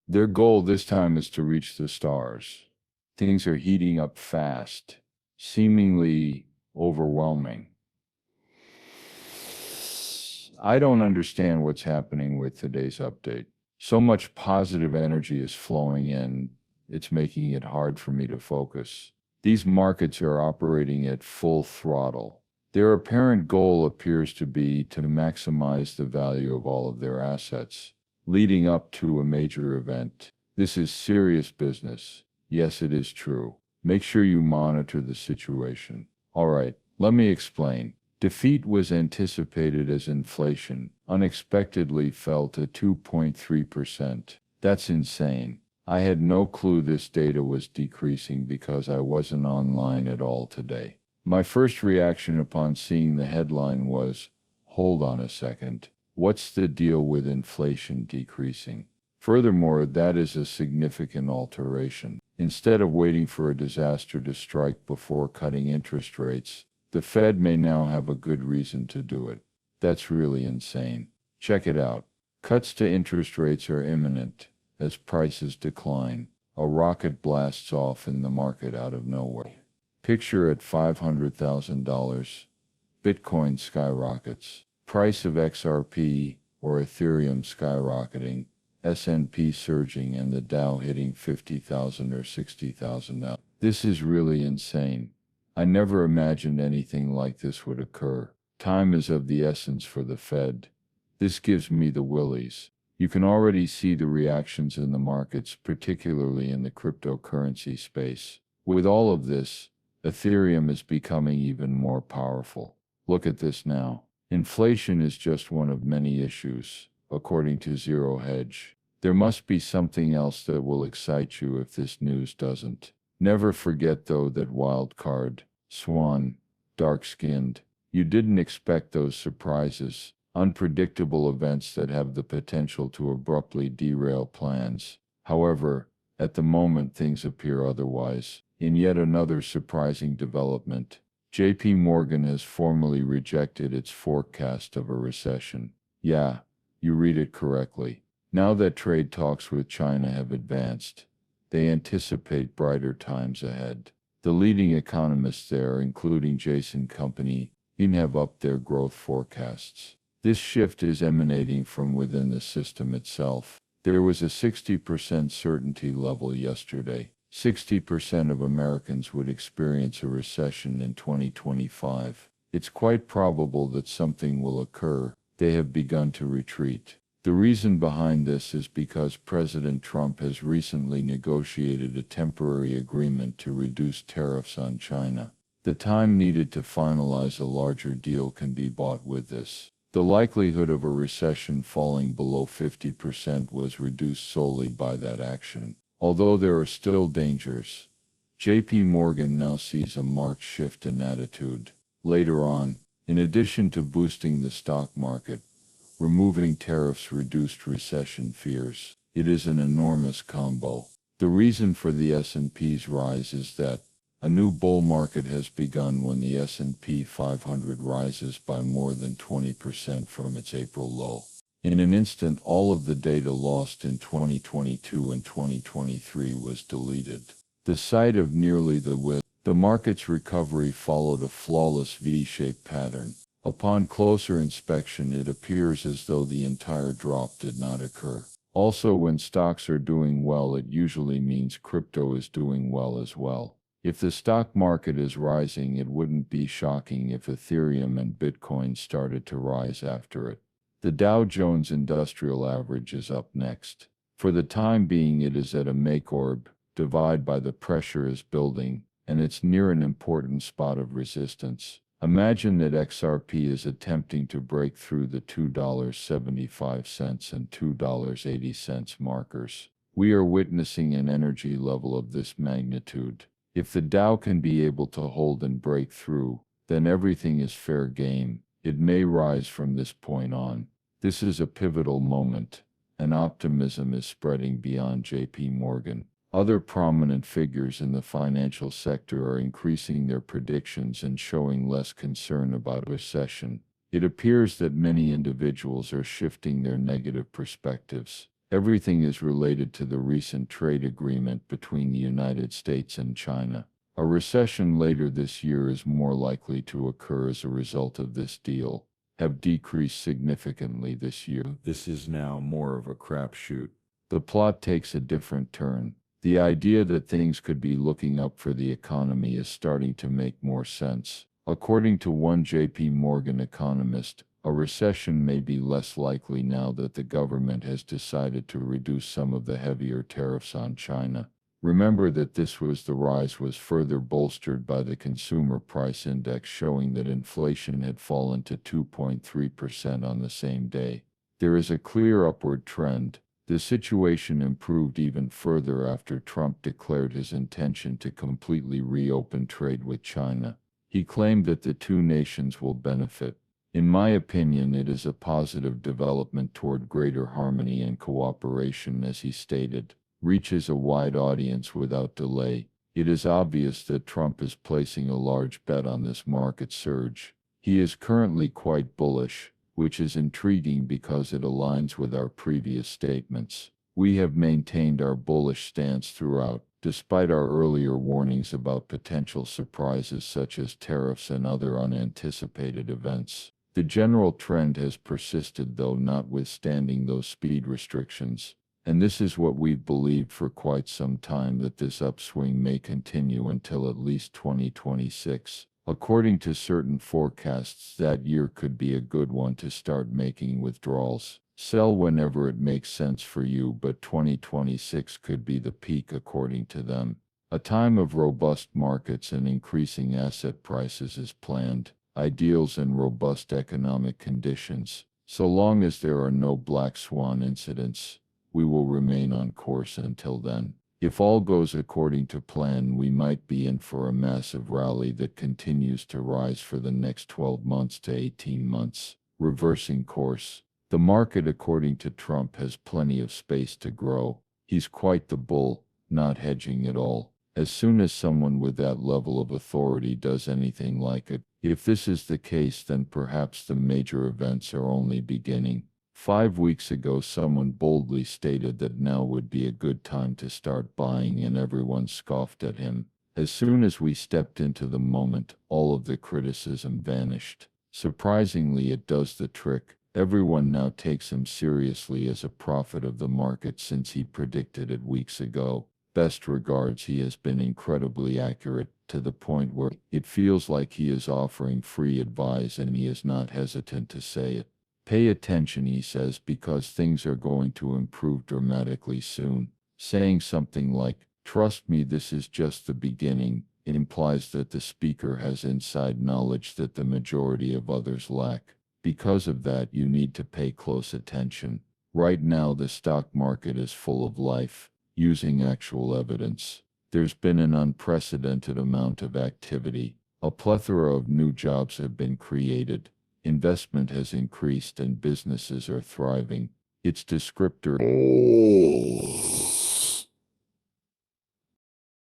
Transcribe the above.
Their goal this time is to reach the stars. Things are heating up fast, seemingly overwhelming. I don't understand what's happening with today's update. So much positive energy is flowing in, it's making it hard for me to focus. These markets are operating at full throttle. Their apparent goal appears to be to maximize the value of all of their assets, leading up to a major event. This is serious business. Yes, it is true. Make sure you monitor the situation. All right, let me explain. Defeat was anticipated as inflation unexpectedly fell to 2.3%. That's insane. I had no clue this data was decreasing because I wasn't online at all today. My first reaction upon seeing the headline was, hold on a second, what's the deal with inflation decreasing? Furthermore, that is a significant alteration. Instead of waiting for a disaster to strike before cutting interest rates, the Fed may now have a good reason to do it. That's really insane. Check it out. Cuts to interest rates are imminent. As prices decline, a rocket blasts off in the market out of nowhere. Picture at $500,000. Bitcoin skyrockets. Price of XRP or Ethereum skyrocketing. S&P surging and the Dow hitting 50,000 or 60,000 now. This is really insane. I never imagined anything like this would occur. Time is of the essence for the Fed. This gives me the willies. You can already see the reactions in the markets, particularly in the cryptocurrency space. With all of this, Ethereum is becoming even more powerful. Look at this now. Inflation is just one of many issues, according to Zero Hedge. There must be something else that will excite you if this news doesn't. Never forget, though, that wild card, Swan, dark-skinned. You didn't expect those surprises, unpredictable events that have the potential to abruptly derail plans. However, at the moment things appear otherwise. In yet another surprising development, JP Morgan has formally rejected its forecast of a recession. Yeah, you read it correctly. Now that trade talks with China have advanced, they anticipate brighter times ahead. The leading economists there, including Jason Company, have upped their growth forecasts. This shift is emanating from within the system itself. There was a 60% certainty level yesterday. 60% of Americans would experience a recession in 2025. It's quite probable that something will occur. They have begun to retreat. The reason behind this is because President Trump has recently negotiated a temporary agreement to reduce tariffs on China. The time needed to finalize a larger deal can be bought with this. The likelihood of a recession falling below 50% was reduced solely by that action. Although there are still dangers, JP Morgan now sees a marked shift in attitude. Later on, in addition to boosting the stock market, removing tariffs reduced recession fears. It is an enormous combo. The reason for the S&P's rise is that a new bull market has begun when the S&P 500 rises by more than 20% from its April low. In an instant, all of the data lost in 2022 and 2023 was deleted. The sight of nearly the width. The market's recovery followed a flawless V-shaped pattern. Upon closer inspection, it appears as though the entire drop did not occur. Also, when stocks are doing well, it usually means crypto is doing well as well. If the stock market is rising, it wouldn't be shocking if Ethereum and Bitcoin started to rise after it. The Dow Jones Industrial Average is up next. For the time being, it is at a make-or divide by the pressure is building, and it's near an important spot of resistance. Imagine that XRP is attempting to break through the $2.75 and $2.80 markers. We are witnessing an energy level of this magnitude. If the Dow can be able to hold and break through, then everything is fair game. It may rise from this point on. This is a pivotal moment, and optimism is spreading beyond JP Morgan. Other prominent figures in the financial sector are increasing their predictions and showing less concern about a recession. It appears that many individuals are shifting their negative perspectives. Everything is related to the recent trade agreement between the United States and China. A recession later this year is more likely to occur as a result of this deal. Have decreased significantly this year. This is now more of a crapshoot. The plot takes a different turn. The idea that things could be looking up for the economy is starting to make more sense. According to one JP Morgan economist, a recession may be less likely now that the government has decided to reduce some of the heavier tariffs on China. Remember that the rise was further bolstered by the consumer price index showing that inflation had fallen to 2.3% on the same day. There is a clear upward trend. The situation improved even further after Trump declared his intention to completely reopen trade with China. He claimed that the two nations will benefit. In my opinion, it is a positive development toward greater harmony and cooperation, as he stated. Reaches a wide audience without delay. It is obvious that Trump is placing a large bet on this market surge. He is currently quite bullish, which is intriguing because it aligns with our previous statements. We have maintained our bullish stance throughout, despite our earlier warnings about potential surprises such as tariffs and other unanticipated events. The general trend has persisted, though, notwithstanding those speed restrictions. And this is what we've believed for quite some time, that this upswing may continue until at least 2026. According to certain forecasts, that year could be a good one to start making withdrawals. Sell whenever it makes sense for you, but 2026 could be the peak according to them. A time of robust markets and increasing asset prices is planned. Ideals and robust economic conditions. So long as there are no black swan incidents, we will remain on course until then. If all goes according to plan, we might be in for a massive rally that continues to rise for the next 12 months to 18 months. Reversing course. The market, according to Trump, has plenty of space to grow. He's quite the bull, not hedging at all. As soon as someone with that level of authority does anything like it, if this is the case, then perhaps the major events are only beginning. 5 weeks ago, someone boldly stated that now would be a good time to start buying, and everyone scoffed at him. As soon as we stepped into the moment, all of the criticism vanished. Surprisingly, it does the trick. Everyone now takes him seriously as a prophet of the market since he predicted it weeks ago. Best regards. He has been incredibly accurate, to the point where it feels like he is offering free advice, and he is not hesitant to say it. Pay attention, he says, because things are going to improve dramatically soon. Saying something like, "Trust me, this is just the beginning," it implies that the speaker has inside knowledge that the majority of others lack. Because of that, you need to pay close attention. Right now, the stock market is full of life. Using actual evidence, there's been an unprecedented amount of activity. A plethora of new jobs have been created. Investment has increased and businesses are thriving. Its descriptor